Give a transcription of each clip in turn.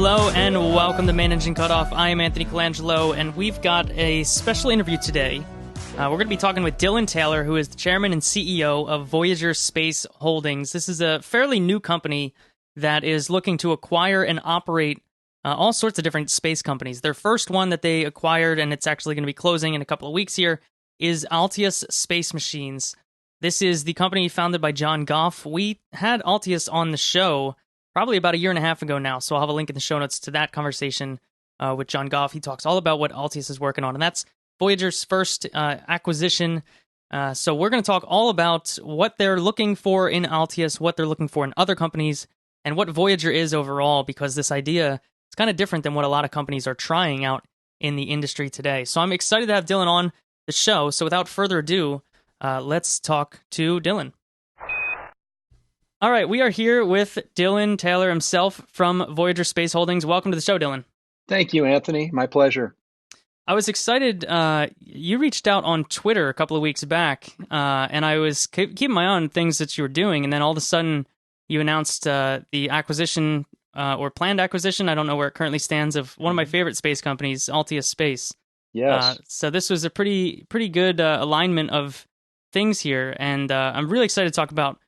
Hello and welcome to Main Engine Cutoff. I am Anthony Colangelo, and we've got a special interview today. We're going to be talking with Dylan Taylor, who is the chairman and CEO of Voyager Space Holdings. This is a fairly new company that is looking to acquire and operate all sorts of different space companies. Their first one that they acquired, and it's actually going to be closing in a couple of weeks here, is Altius Space Machines. This is the company founded by John Goff. We had Altius on the show probably about a year and a half ago now, so I'll have a link in the show notes to that conversation with John Goff. He talks all about what Altius is working on, and that's Voyager's first acquisition. So we're going to talk all about what they're looking for in Altius, what they're looking for in other companies, and what Voyager is overall, because this idea is kind of different than what a lot of companies are trying out in the industry today. So I'm excited to have Dylan on the show. So without further ado, let's talk to Dylan. All right, we are here with Dylan Taylor himself from Voyager Space Holdings. Welcome to the show, Dylan. Thank you, Anthony. My pleasure. I was excited. You reached out on Twitter a couple of weeks back, and I was keeping my eye on things that you were doing, and then all of a sudden you announced the acquisition or planned acquisition, I don't know where it currently stands, of one of my favorite space companies, Altius Space. Yes. So this was a pretty good alignment of things here, and I'm really excited to talk about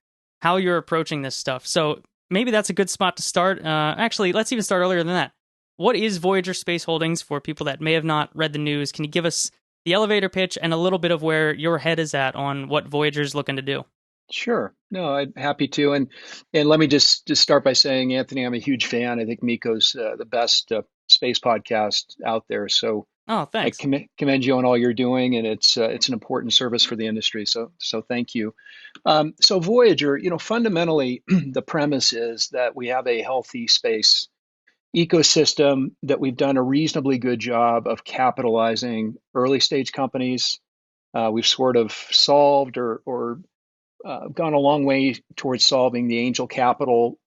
how you're approaching this stuff. So maybe that's a good spot to start. Actually, let's even start earlier than that. What is Voyager Space Holdings for people that may have not read the news? Can you give us the elevator pitch and a little bit of where your head is at on what Voyager's looking to do? Sure. No, I'm happy to. And let me just start by saying, Anthony, I'm a huge fan. I think MECO's the best space podcast out there. So thanks. I commend you on all you're doing, and it's an important service for the industry. So thank you. So Voyager, fundamentally, the premise is that we have a healthy space ecosystem, that we've done a reasonably good job of capitalizing early stage companies. We've sort of solved or gone a long way towards solving the angel capital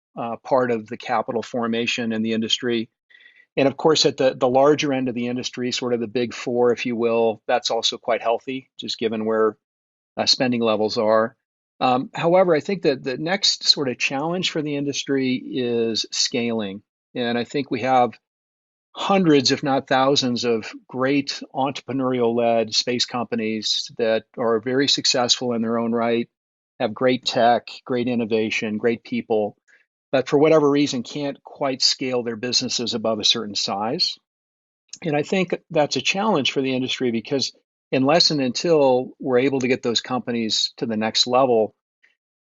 part of the capital formation in the industry. And of course, at the larger end of the industry, sort of the big four, if you will, that's also quite healthy, just given where spending levels are. However, I think that the next sort of challenge for the industry is scaling. And I think we have hundreds, if not thousands, of great entrepreneurial-led space companies that are very successful in their own right, have great tech, great innovation, great people, but for whatever reason can't quite scale their businesses above a certain size. And I think that's a challenge for the industry, because unless and until we're able to get those companies to the next level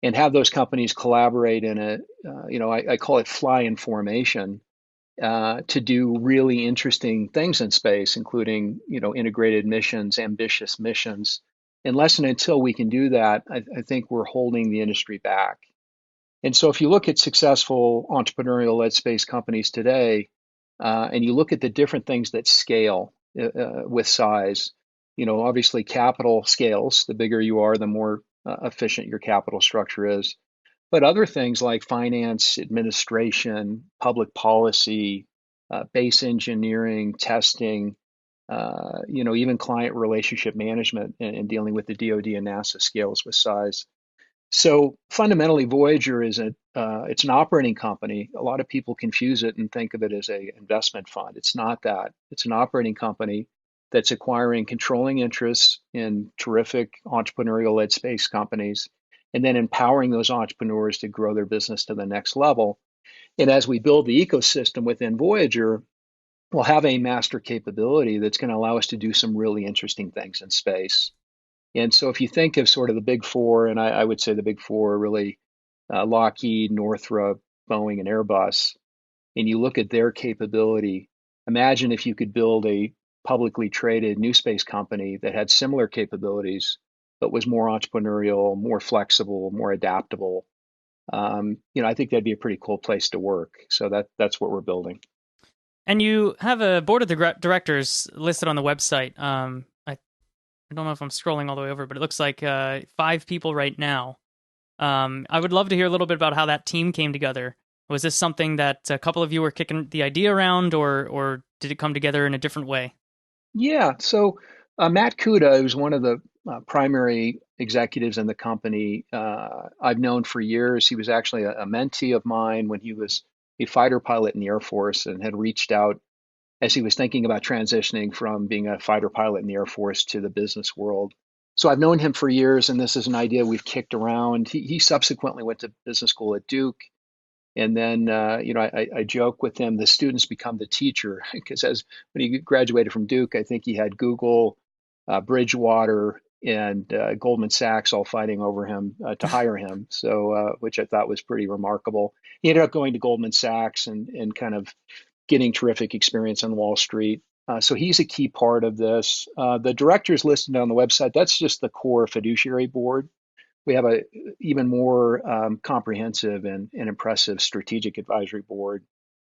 and have those companies collaborate in I call it fly in formation, to do really interesting things in space, including, integrated missions, ambitious missions. Unless and until we can do that, I think we're holding the industry back. And so if you look at successful entrepreneurial-led space companies today, and you look at the different things that scale with size, obviously capital scales. The bigger you are, the more efficient your capital structure is. But other things like finance, administration, public policy, base engineering, testing, even client relationship management and dealing with the DoD and NASA scales with size. So fundamentally, Voyager is it's an operating company. A lot of people confuse it and think of it as an investment fund. It's not that. It's an operating company that's acquiring controlling interests in terrific entrepreneurial-led space companies, and then empowering those entrepreneurs to grow their business to the next level. And as we build the ecosystem within Voyager, we'll have a master capability that's going to allow us to do some really interesting things in space. And so if you think of sort of the big four, and I would say the big four are really Lockheed, Northrop, Boeing, and Airbus, and you look at their capability, imagine if you could build a publicly traded new space company that had similar capabilities, but was more entrepreneurial, more flexible, more adaptable. I think that'd be a pretty cool place to work. So that's what we're building. And you have a board of directors listed on the website. I don't know if I'm scrolling all the way over, but it looks like 5 people right now. I would love to hear a little bit about how that team came together. Was this something that a couple of you were kicking the idea around, or did it come together in a different way? Yeah. So Matt Kuda, who's one of the primary executives in the company, I've known for years. He was actually a mentee of mine when he was a fighter pilot in the Air Force and had reached out as he was thinking about transitioning from being a fighter pilot in the Air Force to the business world. So I've known him for years, and this is an idea we've kicked around. He subsequently went to business school at Duke. And then, I joke with him, the students become the teacher, because when he graduated from Duke, I think he had Google, Bridgewater, and Goldman Sachs all fighting over him to hire him. So, which I thought was pretty remarkable. He ended up going to Goldman Sachs and kind of getting terrific experience on Wall Street. So he's a key part of this. The directors listed on the website, that's just the core fiduciary board. We have a even more comprehensive and impressive strategic advisory board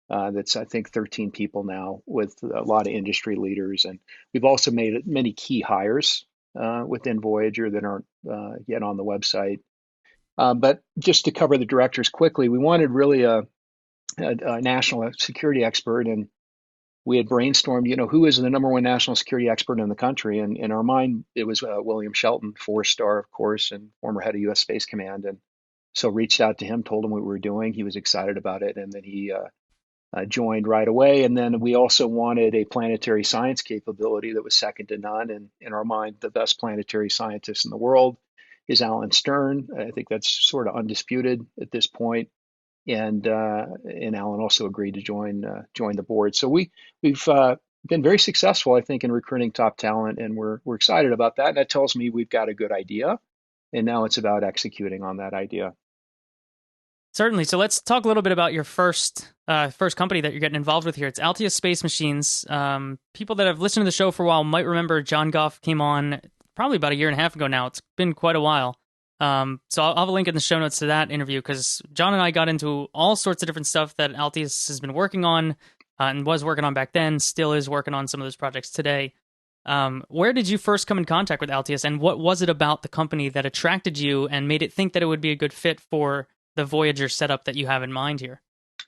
that's, I think, 13 people now with a lot of industry leaders. And we've also made many key hires within Voyager that aren't yet on the website. But just to cover the directors quickly, we wanted really a national security expert, and we had brainstormed, who is the number one national security expert in the country. And in our mind, it was William Shelton, 4-star, of course, and former head of U.S. Space Command. And so reached out to him, told him what we were doing. He was excited about it, and then he joined right away. And then we also wanted a planetary science capability that was second to none. And in our mind, the best planetary scientist in the world is Alan Stern. I think that's sort of undisputed at this point. And Alan also agreed to join the board. So we've been very successful, I think, in recruiting top talent, and we're excited about that. And that tells me we've got a good idea, and now it's about executing on that idea. Certainly. So let's talk a little bit about your first company that you're getting involved with here. It's Altius Space Machines. People that have listened to the show for a while might remember John Goff came on probably about a year and a half ago now. It's been quite a while. So I'll have a link in the show notes to that interview, because John and I got into all sorts of different stuff that Altius has been working on and was working on back then, still is working on some of those projects today. Where did you first come in contact with Altius, and what was it about the company that attracted you and made it think that it would be a good fit for the Voyager setup that you have in mind here?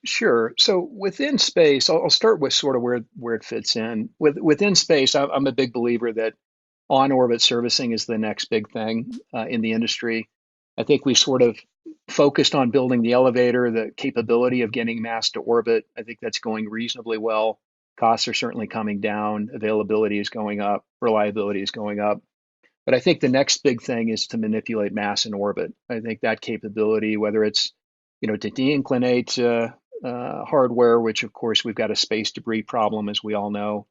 Sure. So within space, I'll start with sort of where it fits in. Within space, I'm a big believer that on-orbit servicing is the next big thing in the industry. I think we sort of focused on building the elevator, the capability of getting mass to orbit. I think that's going reasonably well. Costs are certainly coming down. Availability is going up. Reliability is going up. But I think the next big thing is to manipulate mass in orbit. I think that capability, whether it's to deinclinate hardware, which of course we've got a space debris problem, as we all know.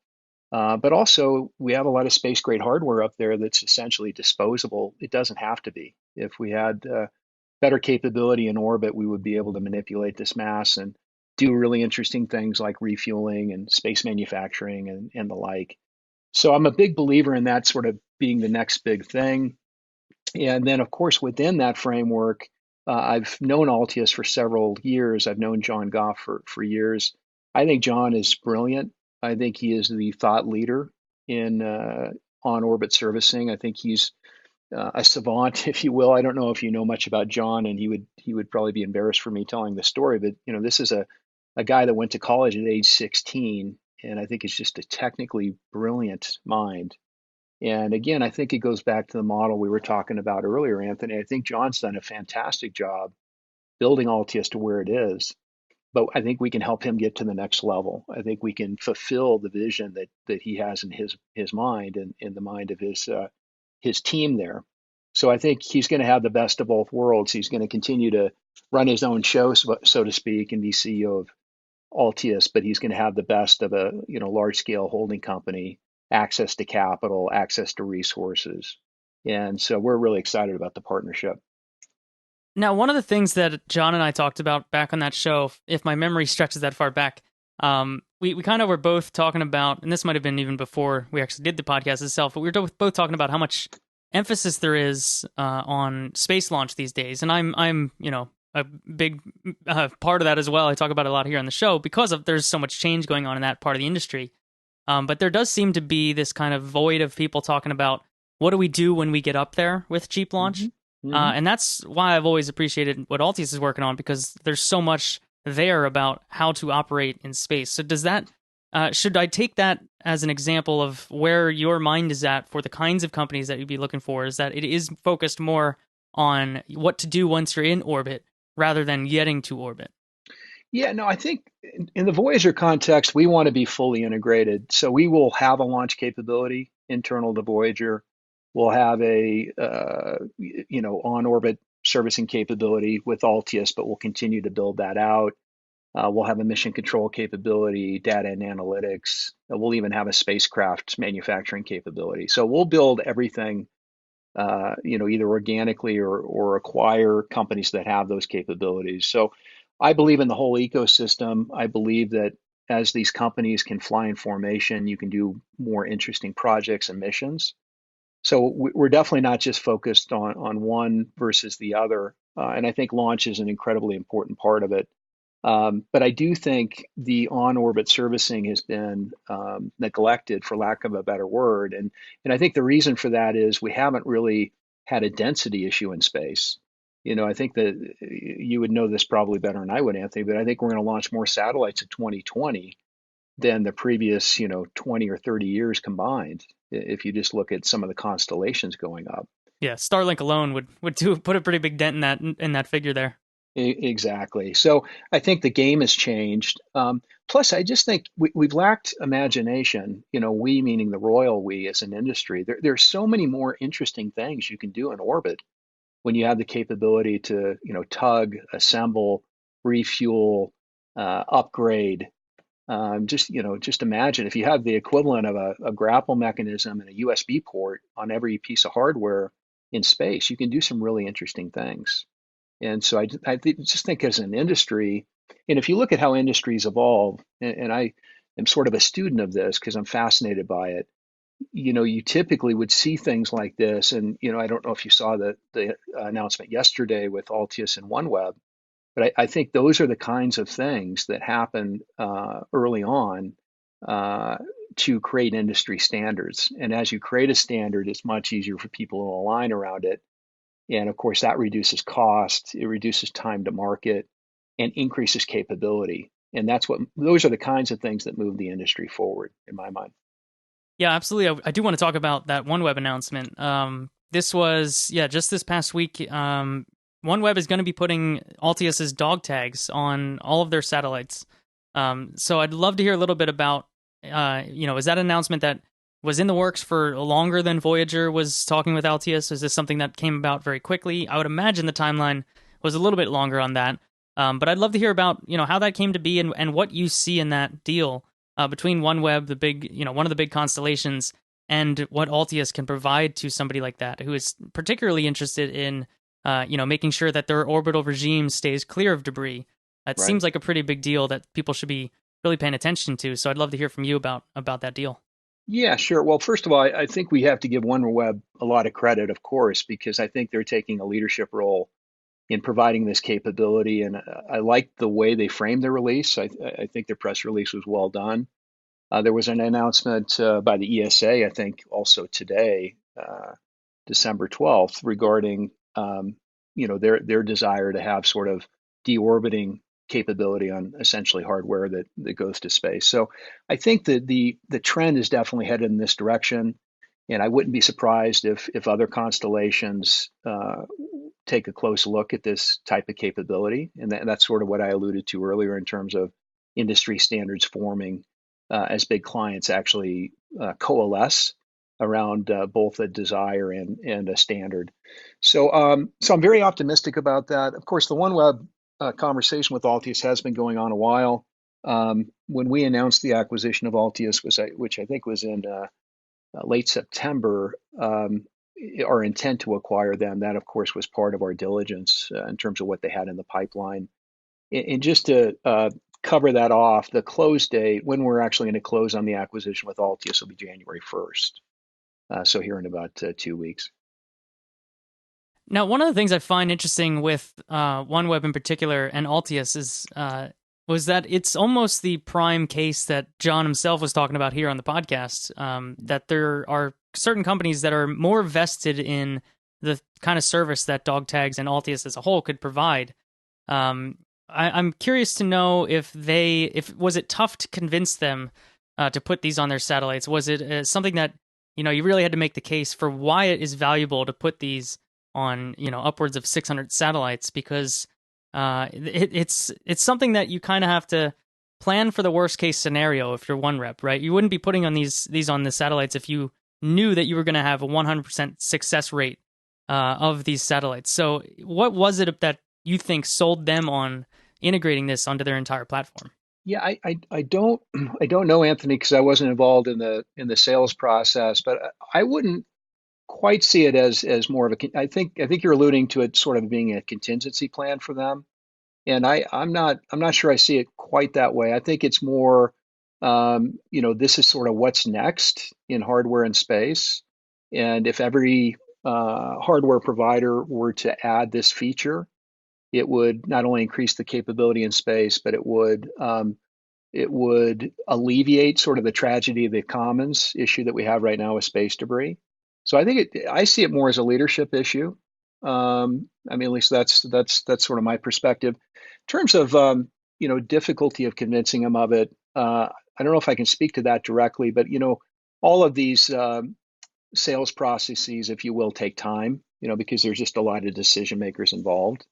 But also, we have a lot of space-grade hardware up there that's essentially disposable. It doesn't have to be. If we had better capability in orbit, we would be able to manipulate this mass and do really interesting things like refueling and space manufacturing and the like. So I'm a big believer in that sort of being the next big thing. And then, of course, within that framework, I've known Altius for several years. I've known John Goff for years. I think John is brilliant. I think he is the thought leader in on-orbit servicing. I think he's a savant, if you will. I don't know if you know much about John, and he would probably be embarrassed for me telling the story. But this is a guy that went to college at age 16, and I think is just a technically brilliant mind. And again, I think it goes back to the model we were talking about earlier, Anthony. I think John's done a fantastic job building Altius to where it is. But I think we can help him get to the next level. I think we can fulfill the vision that he has in his mind and in the mind of his team there. So I think he's going to have the best of both worlds. He's going to continue to run his own show, so to speak, and be CEO of Altius, but he's going to have the best of a large scale holding company, access to capital, access to resources. And so we're really excited about the partnership. Now, one of the things that John and I talked about back on that show, if my memory stretches that far back, we kind of were both talking about, and this might have been even before we actually did the podcast itself, but we were both talking about how much emphasis there is on space launch these days. And I'm a big part of that as well. I talk about it a lot here on the show because there's so much change going on in that part of the industry. But there does seem to be this kind of void of people talking about what do we do when we get up there with cheap launch? Mm-hmm. And that's why I've always appreciated what Altius is working on, because there's so much there about how to operate in space. So does that, should I take that as an example of where your mind is at for the kinds of companies that you'd be looking for, is that it is focused more on what to do once you're in orbit rather than getting to orbit? Yeah, no, I think in the Voyager context, we want to be fully integrated. So we will have a launch capability internal to Voyager. We'll have a on orbit servicing capability with Altius, but we'll continue to build that out. We'll have a mission control capability, data and analytics. We'll even have a spacecraft manufacturing capability. So we'll build everything, either organically or acquire companies that have those capabilities. So I believe in the whole ecosystem. I believe that as these companies can fly in formation, you can do more interesting projects and missions. So we're definitely not just focused on one versus the other. And I think launch is an incredibly important part of it. But I do think the on-orbit servicing has been neglected, for lack of a better word. And I think the reason for that is we haven't really had a density issue in space. I think that you would know this probably better than I would, Anthony, but I think we're going to launch more satellites in 2020 than the previous, 20 or 30 years combined, if you just look at some of the constellations going up. Yeah, Starlink alone would put a pretty big dent in that figure there. Exactly. So I think the game has changed. Plus, I just think we've lacked imagination. We meaning the royal we as an industry. There's so many more interesting things you can do in orbit when you have the capability to, tug, assemble, refuel, upgrade. Just imagine if you have the equivalent of a grapple mechanism and a USB port on every piece of hardware in space, you can do some really interesting things. And so just think as an industry, and if you look at how industries evolve, and I am sort of a student of this because I'm fascinated by it, you typically would see things like this. And, I don't know if you saw the announcement yesterday with Altius and OneWeb, but I think those are the kinds of things that happen early on to create industry standards. And as you create a standard, it's much easier for people to align around it. And of course, that reduces cost, it reduces time to market, and increases capability. And those are the kinds of things that move the industry forward, in my mind. Yeah, absolutely. I do want to talk about that OneWeb announcement. This was, just this past week. OneWeb is going to be putting Altius's dog tags on all of their satellites. So I'd love to hear a little bit about, is that announcement that was in the works for longer than Voyager was talking with Altius? Is this something that came about very quickly? I would imagine the timeline was a little bit longer on that. But I'd love to hear about, how that came to be and what you see in that deal between OneWeb, the big, one of the big constellations, and what Altius can provide to somebody like that who is particularly interested in, making sure that their orbital regime stays clear of debris. It seems like a pretty big deal that people should be really paying attention to. So I'd love to hear from you about that deal. Yeah, sure. Well, first of all, I think we have to give OneWeb a lot of credit, of course, because I think they're taking a leadership role in providing this capability. And I like the way they framed the release. I think their press release was well done. There was an announcement by the ESA, I think, also today, December 12th, regarding their desire to have sort of deorbiting capability on essentially hardware that goes to space. So I think that the trend is definitely headed in this direction, and I wouldn't be surprised if other constellations take a close look at this type of capability. And that's sort of what I alluded to earlier in terms of industry standards forming as big clients actually coalesce around both a desire and a standard. So I'm very optimistic about that. Of course, the OneWeb conversation with Altius has been going on a while. When we announced the acquisition of Altius, which I think was in late September, our intent to acquire them, that of course was part of our diligence in terms of what they had in the pipeline. And just to cover that off, the close date, when we're actually going to close on the acquisition with Altius, will be January 1st. So here in about 2 weeks. Now, one of the things I find interesting with OneWeb in particular and Altius was that it's almost the prime case that John himself was talking about here on the podcast, that there are certain companies that are more vested in the kind of service that dog tags and Altius as a whole could provide. I'm curious to know if was it tough to convince them to put these on their satellites? Was it something that, you really had to make the case for why it is valuable to put these on, upwards of 600 satellites? Because It's something that you kind of have to plan for the worst case scenario if you're one rep, right? You wouldn't be putting on these on the satellites if you knew that you were going to have a 100% success rate of these satellites. So, what was it that you think sold them on integrating this onto their entire platform? Yeah, I don't I don't know, Anthony, because I wasn't involved in the sales process, but I wouldn't quite see it as more of a. I think you're alluding to it sort of being a contingency plan for them, and I'm not sure I see it quite that way. I think it's more, this is sort of what's next in hardware and space, and if every hardware provider were to add this feature, it would not only increase the capability in space, but it would alleviate sort of the tragedy of the commons issue that we have right now with space debris. So I see it more as a leadership issue. I mean, at least that's sort of my perspective. In terms of difficulty of convincing them of it, I don't know if I can speak to that directly, but all of these sales processes, if you will, take time. Because there's just a lot of decision makers involved.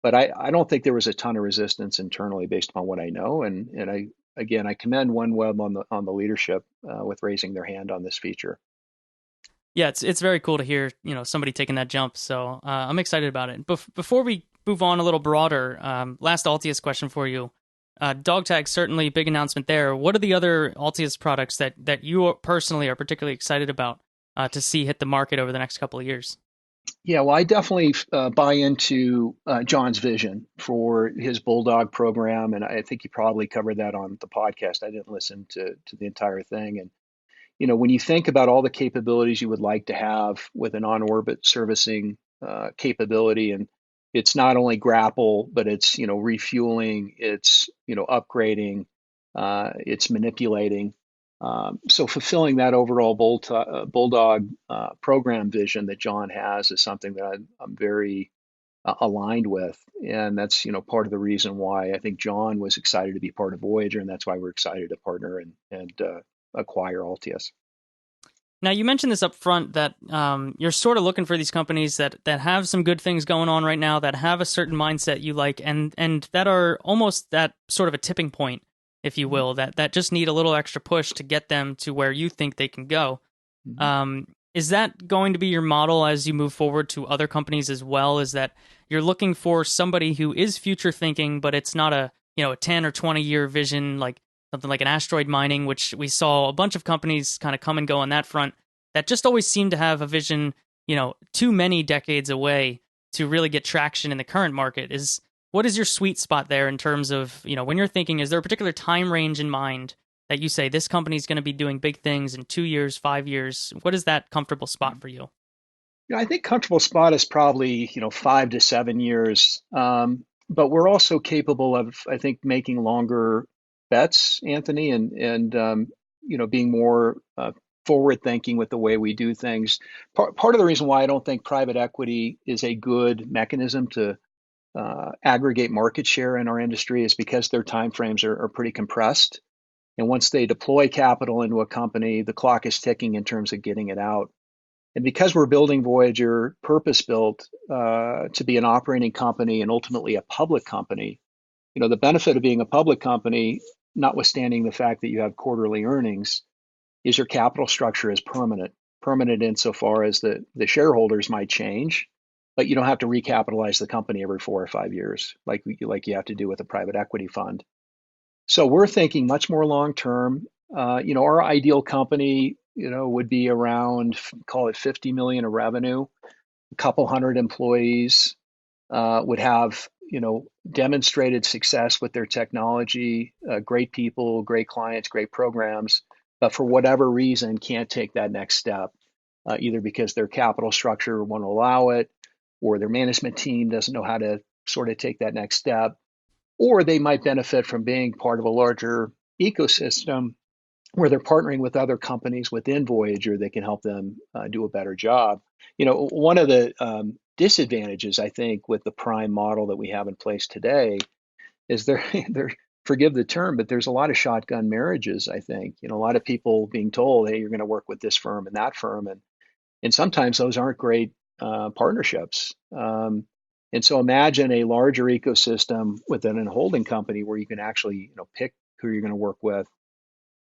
But I don't think there was a ton of resistance internally based upon what I know. And I commend OneWeb on the leadership with raising their hand on this feature. Yeah, it's very cool to hear somebody taking that jump. So I'm excited about it. Before we move on a little broader, last Altius question for you. Dog tag, certainly big announcement there. What are the other Altius products that you personally are particularly excited about to see hit the market over the next couple of years? Yeah, well, I definitely buy into John's vision for his Bulldog program, and I think he probably covered that on the podcast. I didn't listen to the entire thing, and when you think about all the capabilities you would like to have with an on-orbit servicing capability, and it's not only grapple, but it's refueling, it's upgrading, it's manipulating. So fulfilling that overall Bulldog program vision that John has is something that I'm very aligned with, and that's part of the reason why I think John was excited to be part of Voyager, and that's why we're excited to partner and acquire Altius. Now, you mentioned this up front that you're sort of looking for these companies that have some good things going on right now, that have a certain mindset you like, and that are almost that sort of a tipping point, if you will, that just need a little extra push to get them to where you think they can go. Mm-hmm. Is that going to be your model as you move forward to other companies as well? Is that you're looking for somebody who is future thinking, but it's not a 10 or 20 year vision, like something like an asteroid mining, which we saw a bunch of companies kind of come and go on that front, that just always seem to have a vision, too many decades away to really get traction in the current market. What is your sweet spot there in terms of, when you're thinking, is there a particular time range in mind that you say this company is going to be doing big things in 2 years, 5 years? What is that comfortable spot for you? I think comfortable spot is probably 5 to 7 years, but we're also capable of, I think, making longer bets, Anthony, and being more forward thinking with the way we do things. Part of the reason why I don't think private equity is a good mechanism to aggregate market share in our industry is because their timeframes are pretty compressed. And once they deploy capital into a company, the clock is ticking in terms of getting it out. And because we're building Voyager purpose built to be an operating company and ultimately a public company, the benefit of being a public company, notwithstanding the fact that you have quarterly earnings, is your capital structure is permanent. Permanent insofar as the shareholders might change, but you don't have to recapitalize the company every 4 or 5 years like you have to do with a private equity fund. So we're thinking much more long term. Our ideal company, would be around, call it 50 million of revenue, a couple hundred employees, would have, demonstrated success with their technology, great people, great clients, great programs, but for whatever reason can't take that next step, either because their capital structure won't allow it, or their management team doesn't know how to sort of take that next step, or they might benefit from being part of a larger ecosystem where they're partnering with other companies within Voyager that can help them do a better job. One of the disadvantages, I think, with the prime model that we have in place today is there forgive the term, but there's a lot of shotgun marriages, I think. A lot of people being told, hey, you're going to work with this firm and that firm. And sometimes those aren't great partnerships. And so imagine a larger ecosystem within a holding company where you can actually, pick who you're going to work with.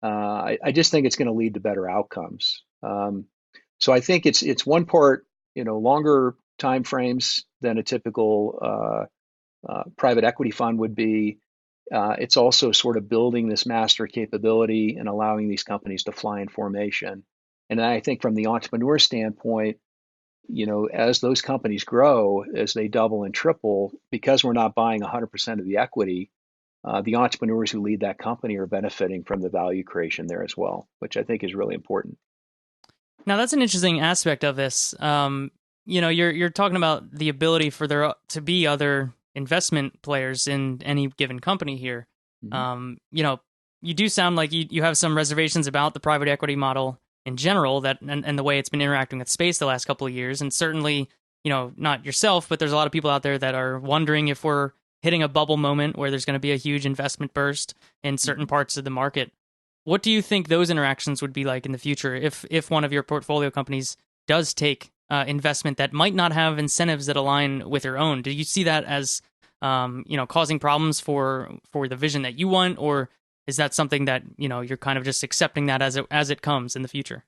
I just think it's going to lead to better outcomes. So I think it's one part, longer time frames than a typical private equity fund would be. It's also sort of building this master capability and allowing these companies to fly in formation. And I think from the entrepreneur standpoint, as those companies grow, as they double and triple, because we're not buying 100% of the equity, the entrepreneurs who lead that company are benefiting from the value creation there as well, which I think is really important. Now that's an interesting aspect of this. You're talking about the ability for there to be other investment players in any given company here. Mm-hmm. You do sound like you have some reservations about the private equity model in general, that and the way it's been interacting with space the last couple of years, and certainly, not yourself, but there's a lot of people out there that are wondering if we're hitting a bubble moment where there's going to be a huge investment burst in certain parts of the market. What do you think those interactions would be like in the future if one of your portfolio companies does take investment that might not have incentives that align with your own? Do you see that as causing problems for the vision that you want, or is that something that you're kind of just accepting that as it comes in the future?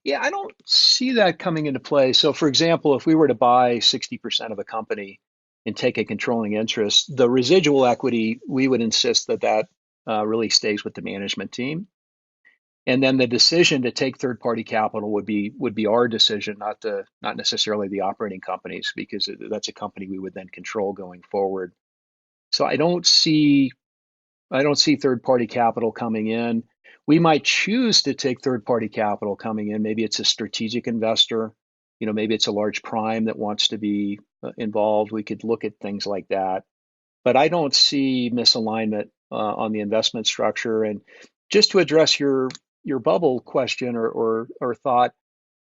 Yeah, I don't see that coming into play. So, for example, if we were to buy 60% of a company and take a controlling interest, the residual equity, we would insist that really stays with the management team. And then the decision to take third-party capital would be our decision, not necessarily the operating companies, because that's a company we would then control going forward. So I don't see third-party capital coming in. We might choose to take third-party capital coming in. Maybe it's a strategic investor. Maybe it's a large prime that wants to be involved. We could look at things like that. But I don't see misalignment on the investment structure. And just to address your bubble question or thought,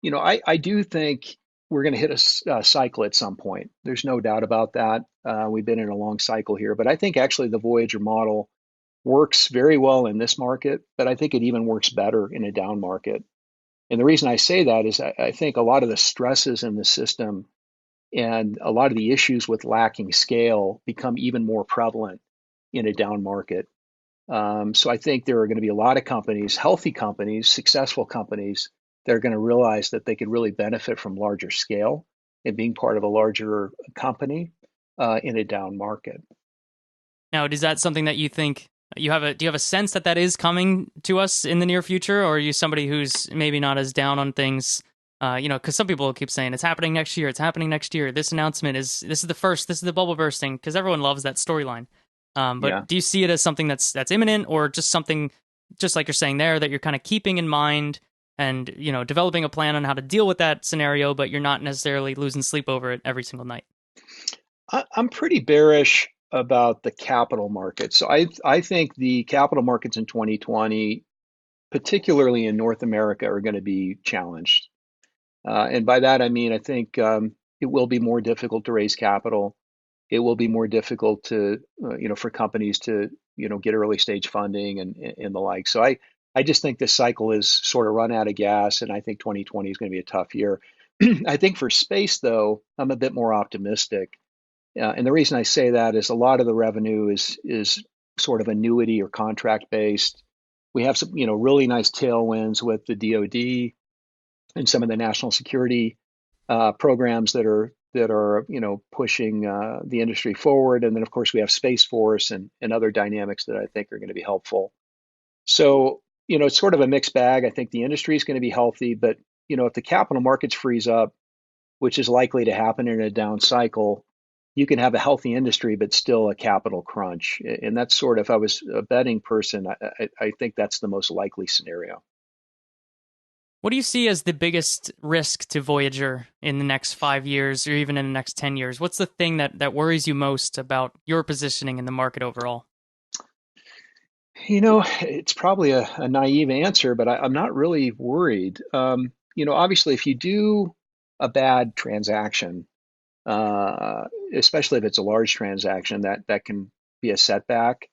I do think we're going to hit a cycle at some point. There's no doubt about that. We've been in a long cycle here, but I think actually the Voyager model works very well in this market, but I think it even works better in a down market. And the reason I say that is I think a lot of the stresses in the system and a lot of the issues with lacking scale become even more prevalent in a down market. So I think there are going to be a lot of companies, healthy companies, successful companies, that are going to realize that they could really benefit from larger scale and being part of a larger company in a down market. Now, is that something that you think do you have a sense that is coming to us in the near future, or are you somebody who's maybe not as down on things? Because some people keep saying it's happening next year. It's happening next year. This announcement this is the bubble bursting, because everyone loves that storyline. But Yeah. do you see it as something that's imminent, or just something, just like you're saying there, that you're kind of keeping in mind and developing a plan on how to deal with that scenario, but you're not necessarily losing sleep over it every single night? I'm pretty bearish about the capital markets. So I think the capital markets in 2020, particularly in North America, are going to be challenged. And by that I mean I think it will be more difficult to raise capital. It will be more difficult to for companies to get early stage funding and the like. So I just think this cycle is sort of run out of gas, and I think 2020 is going to be a tough year. I think for space, though, I'm a bit more optimistic. And the reason I say that is a lot of the revenue is sort of annuity or contract based. We have some really nice tailwinds with the DoD and some of the national security programs that are pushing the industry forward. And then of course we have Space Force and other dynamics that I think are going to be helpful. So it's sort of a mixed bag. I think the industry is going to be healthy, but if the capital markets freeze up, which is likely to happen in a down cycle, you can have a healthy industry, but still a capital crunch. And that's sort of, if I was a betting person, I think that's the most likely scenario. What do you see as the biggest risk to Voyager in the next 5 years, or even in the next 10 years? What's the thing that worries you most about your positioning in the market overall? It's probably a naive answer, but I'm not really worried. Obviously, if you do a bad transaction, especially if it's a large transaction, that can be a setback.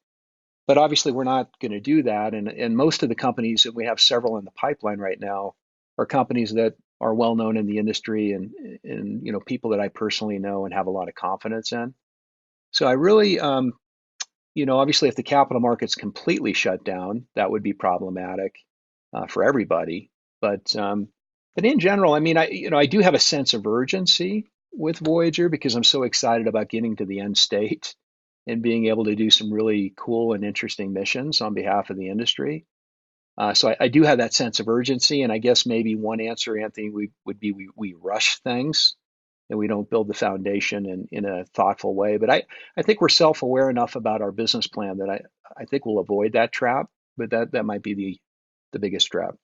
But obviously, we're not going to do that. And most of the companies, and we have several in the pipeline right now, are companies that are well known in the industry and people that I personally know and have a lot of confidence in. So I really, obviously, if the capital markets completely shut down, that would be problematic for everybody. But in general, I mean, I do have a sense of urgency with Voyager because I'm so excited about getting to the end state and being able to do some really cool and interesting missions on behalf of the industry. So I do have that sense of urgency, and I guess maybe one answer, Anthony, would be we rush things and we don't build the foundation in a thoughtful way. But I think we're self-aware enough about our business plan that I think we'll avoid that trap. But that might be the biggest trap.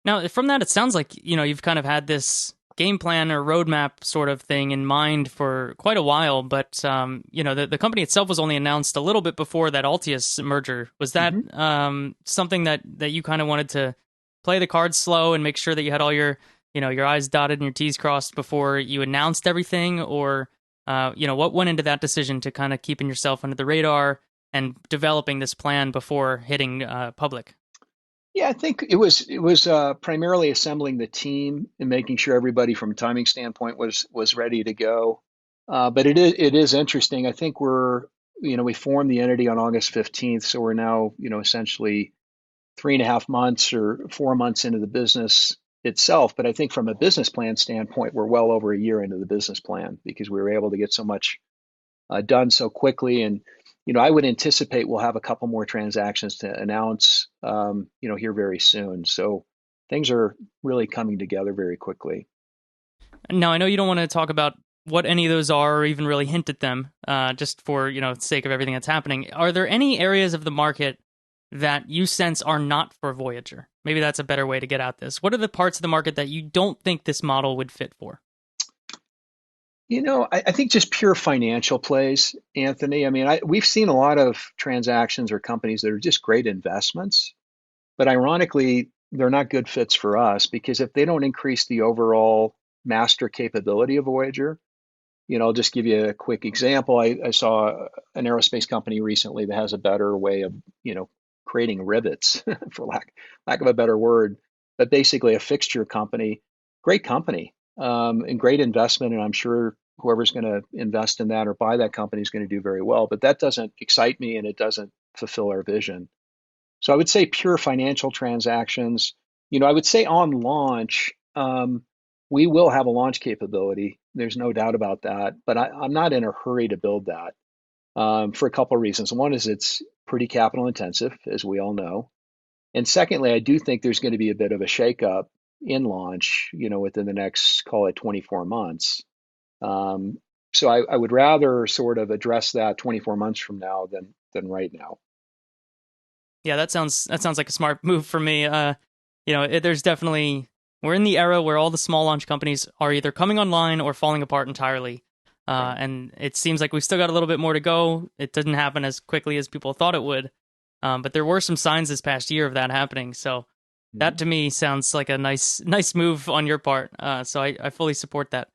Now, from that, it sounds like, you've kind of had this game plan or roadmap sort of thing in mind for quite a while, but, the company itself was only announced a little bit before that Altius merger. Was that something that you kind of wanted to play the cards slow and make sure that you had all your I's dotted and your T's crossed before you announced everything? Or, what went into that decision to kind of keeping yourself under the radar and developing this plan before hitting public? Yeah, I think it was primarily assembling the team and making sure everybody from a timing standpoint was ready to go. But it is interesting. I think we formed the entity on August 15th, so we're now essentially 3.5 months or 4 months into the business itself. But I think from a business plan standpoint, we're well over a year into the business plan because we were able to get so much done so quickly. And I would anticipate we'll have a couple more transactions to announce, here very soon. So things are really coming together very quickly. Now, I know you don't want to talk about what any of those are or even really hint at them, just for, the sake of everything that's happening. Are there any areas of the market that you sense are not for Voyager? Maybe that's a better way to get at this. What are the parts of the market that you don't think this model would fit for? I think just pure financial plays, Anthony. I mean, we've seen a lot of transactions or companies that are just great investments, but ironically, they're not good fits for us because if they don't increase the overall master capability of Voyager, I'll just give you a quick example. I saw an aerospace company recently that has a better way of, creating rivets, for lack of a better word, but basically a fixture company, and great investment. And I'm sure whoever's going to invest in that or buy that company is going to do very well. But that doesn't excite me and it doesn't fulfill our vision. So I would say pure financial transactions. I would say on launch, we will have a launch capability. There's no doubt about that. But I'm not in a hurry to build that for a couple of reasons. One is it's pretty capital intensive, as we all know. And secondly, I do think there's going to be a bit of a shakeup in launch, within the next, call it 24 months. So I would rather sort of address that 24 months from now than right now. Yeah, that sounds like a smart move for me. There's definitely, we're in the era where all the small launch companies are either coming online or falling apart entirely. And it seems like we've still got a little bit more to go. It didn't happen as quickly as people thought it would. But there were some signs this past year of that happening. So that to me sounds like a nice move on your part. So I fully support that.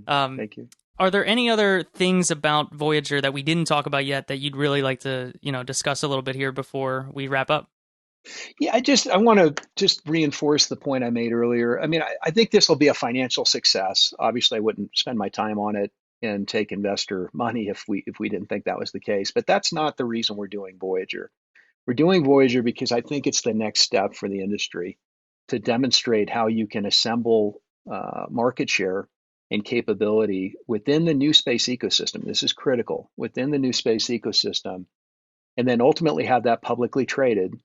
Thank you. Are there any other things about Voyager that we didn't talk about yet that you'd really like to, discuss a little bit here before we wrap up? Yeah, I want to just reinforce the point I made earlier. I mean, I think this will be a financial success. Obviously, I wouldn't spend my time on it and take investor money if we didn't think that was the case. But that's not the reason we're doing Voyager. We're doing Voyager because I think it's the next step for the industry to demonstrate how you can assemble market share and capability within the new space ecosystem. This is critical within the new space ecosystem, and then ultimately have that publicly traded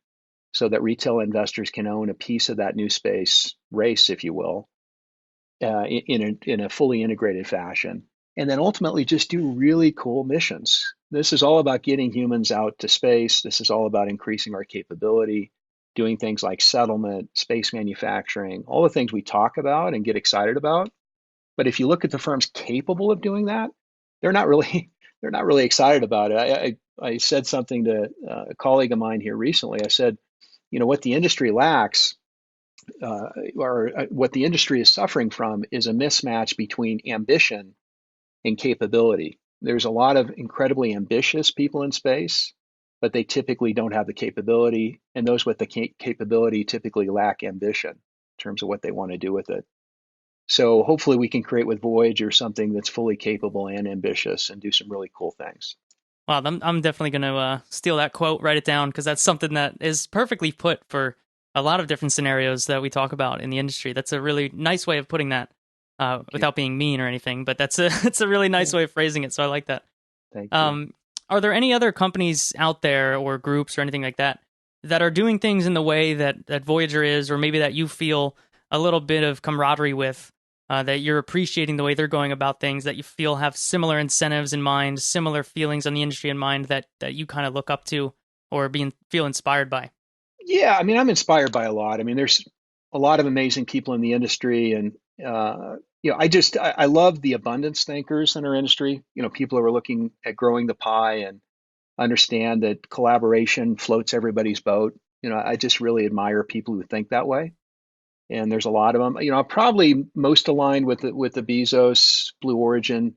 so that retail investors can own a piece of that new space race, if you will, in a fully integrated fashion. And then ultimately just do really cool missions. This is all about getting humans out to space. This is all about increasing our capability, doing things like settlement, space manufacturing, all the things we talk about and get excited about. But if you look at the firms capable of doing that, they're not really excited about it. I said something to a colleague of mine here recently. I said, what the industry lacks, or what the industry is suffering from, is a mismatch between ambition and capability. There's a lot of incredibly ambitious people in space, but they typically don't have the capability, and those with the capability typically lack ambition in terms of what they want to do with it. So hopefully we can create with Voyager something that's fully capable and ambitious and do some really cool things. Wow, I'm definitely going to steal that quote, write it down, because that's something that is perfectly put for a lot of different scenarios that we talk about in the industry. That's a really nice way of putting that, Thank you. without being mean or anything. But that's a it's a really nice Yeah, way of phrasing it. So I like that. thank you. Um, are there any other companies out there or groups or anything like that that are doing things in the way that Voyager is, or maybe that you feel a little bit of camaraderie with, that you're appreciating the way they're going about things, that you feel have similar incentives in mind, similar feelings on the industry in mind that you kind of look up to or feel inspired by? Yeah, I mean, I'm inspired by a lot. I mean, there's a lot of amazing people in the industry, and I love the abundance thinkers in our industry. People who are looking at growing the pie and understand that collaboration floats everybody's boat. I just really admire people who think that way, and there's a lot of them. I'm probably most aligned with the Bezos Blue Origin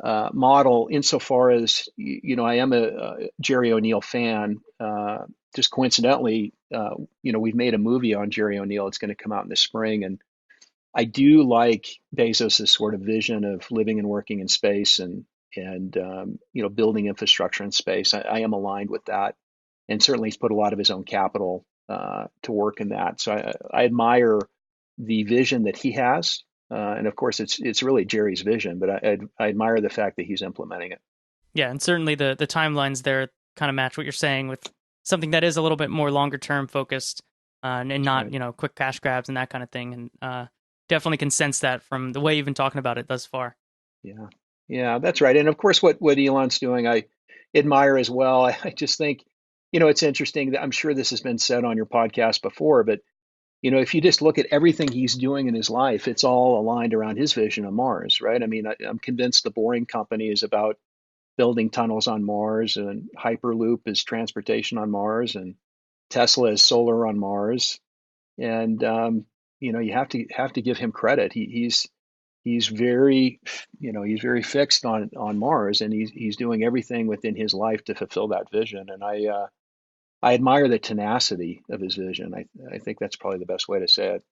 model insofar as I am a Jerry O'Neill fan. Just coincidentally, we've made a movie on Jerry O'Neill. It's going to come out in the spring, and I do like Bezos's sort of vision of living and working in space and building infrastructure in space. I am aligned with that, and certainly he's put a lot of his own capital to work in that. So I admire the vision that he has, and of course it's really Jerry's vision, but I admire the fact that he's implementing it. Yeah, and certainly the timelines there kind of match what you're saying with something that is a little bit more longer term focused, and That's not right. quick cash grabs and that kind of thing. And definitely can sense that from the way you've been talking about it thus far. Yeah, yeah, that's right. And of course, what Elon's doing, I admire as well. I just think, it's interesting that I'm sure this has been said on your podcast before, but if you just look at everything he's doing in his life, it's all aligned around his vision of Mars, right? I mean, I'm convinced the Boring Company is about building tunnels on Mars, and Hyperloop is transportation on Mars, and Tesla is solar on Mars. And you have to give him credit. He's very he's very fixed on Mars, and he's doing everything within his life to fulfill that vision. And I admire the tenacity of his vision. I think that's probably the best way to say it.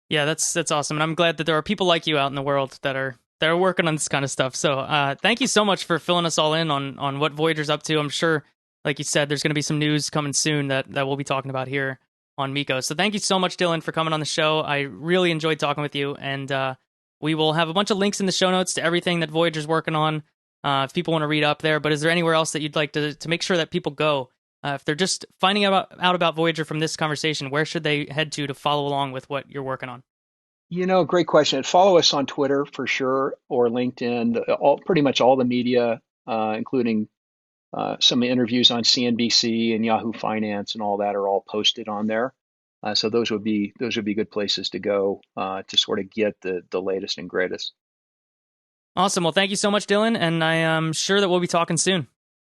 Yeah, that's awesome, and I'm glad that there are people like you out in the world that are working on this kind of stuff. So, thank you so much for filling us all in on what Voyager's up to. I'm sure, like you said, there's going to be some news coming soon that we'll be talking about here on MECO. So, thank you so much, Dylan, for coming on the show. I really enjoyed talking with you, and we will have a bunch of links in the show notes to everything that Voyager's working on, if people want to read up there. But is there anywhere else that you'd like to make sure that people go? If they're just finding out about Voyager from this conversation, where should they head to follow along with what you're working on? Great question. Follow us on Twitter for sure, or LinkedIn. Pretty much all the media, including some interviews on CNBC and Yahoo Finance and all that, are all posted on there. So those would be good places to go to sort of get the latest and greatest. Awesome. Well, thank you so much, Dylan, and I am sure that we'll be talking soon.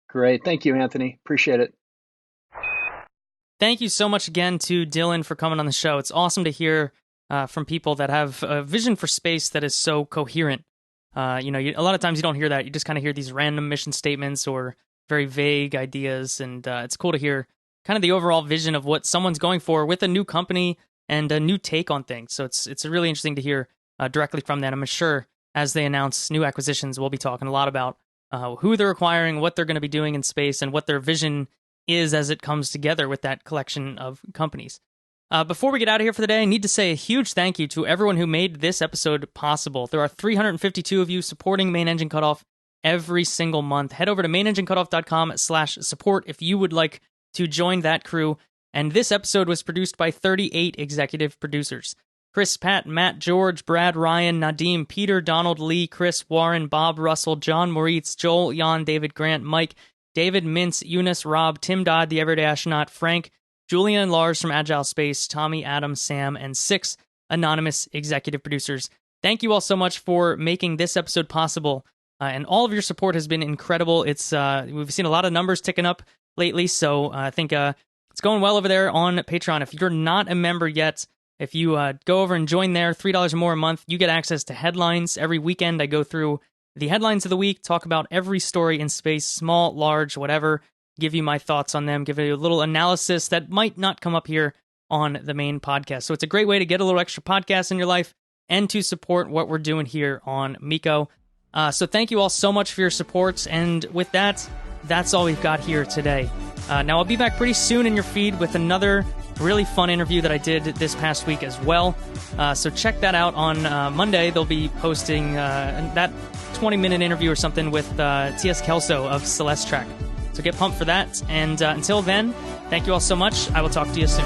Great. Thank you, Anthony. Appreciate it. Thank you so much again to Dylan for coming on the show. It's awesome to hear from people that have a vision for space that is so coherent. A lot of times you don't hear that. You just kind of hear these random mission statements or very vague ideas, and it's cool to hear kind of the overall vision of what someone's going for with a new company and a new take on things. So it's really interesting to hear directly from that. I'm sure as they announce new acquisitions, we'll be talking a lot about who they're acquiring, what they're going to be doing in space, and what their vision is as it comes together with that collection of companies. Before we get out of here for the day, I need to say a huge thank you to everyone who made this episode possible. There are 352 of you supporting Main Engine Cutoff every single month. Head over to mainenginecutoff.com/support if you would like to join that crew. And this episode was produced by 38 executive producers: Kris, Pat, Matt, George, Brad, Ryan, Nadim, Peter, Donald, Lee, Chris, Warren, Bob, Russell, John, Moritz, Joel, Jan, David, Grant, Mike, David, Mintz, Joonas, Robb, Tim Dodd, The Everyday Astronaut, Frank, Julian and Lars from Agile Space, Tommy, Adam, Sam, and 6 anonymous executive producers. Thank you all so much for making this episode possible, and all of your support has been incredible. We've seen a lot of numbers ticking up lately, so I think it's going well over there on Patreon. If you're not a member yet, if you go over and join there, $3 or more a month, you get access to headlines. Every weekend I go through the headlines of the week, talk about every story in space, small, large, whatever, give you my thoughts on them, give you a little analysis that might not come up here on the main podcast. So it's a great way to get a little extra podcast in your life, and to support what we're doing here on MECO. So thank you all so much for your support, and with that, that's all we've got here today. Now, I'll be back pretty soon in your feed with another really fun interview that I did this past week as well. So check that out on Monday. They'll be posting that 20-minute interview or something with T.S. Kelso of Celeste Track. So get pumped for that. And until then, thank you all so much. I will talk to you soon.